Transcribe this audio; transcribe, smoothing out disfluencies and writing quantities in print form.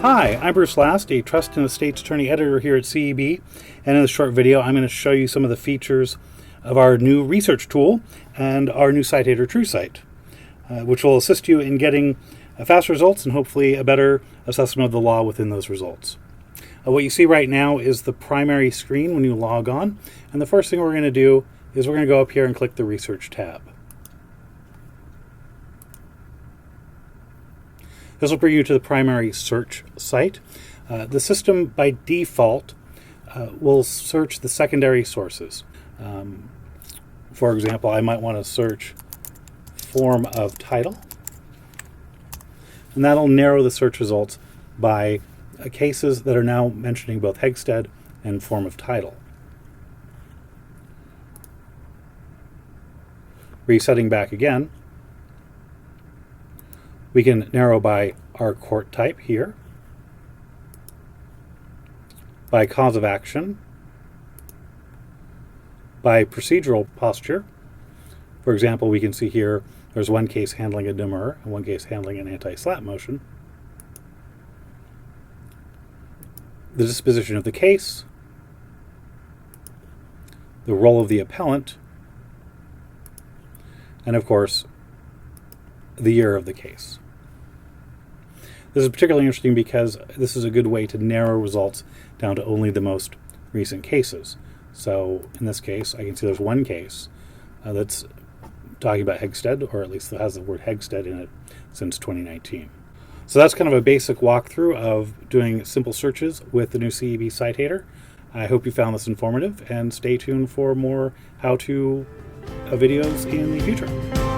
Hi, I'm Bruce Last, a Trust and Estates Attorney Editor here at CEB, and in this short video I'm going to show you some of the features of our new research tool and our new Citator TrueCite, which will assist you in getting fast results and hopefully a better assessment of the law within those results. What you see right now is the primary screen when you log on, and the first thing we're going to do is we're going to go up here and click the Research tab. This will bring you to the primary search site. The system by default will search the secondary sources. For example, I might want to search form of title, and that'll narrow the search results by cases that are now mentioning both Hegstead and form of title. Resetting back again, we can narrow by our court type here, by cause of action, by procedural posture. For example, we can see here there's one case handling a demur and one case handling an anti-SLAPP motion. The disposition of the case, the role of the appellant, and of course, the year of the case. This is particularly interesting because this is a good way to narrow results down to only the most recent cases. So in this case, I can see there's one case that's talking about Hegstead, or at least that has the word Hegstead in it since 2019. So that's kind of a basic walkthrough of doing simple searches with the new CEB Citator. I hope you found this informative, and stay tuned for more how-to videos in the future.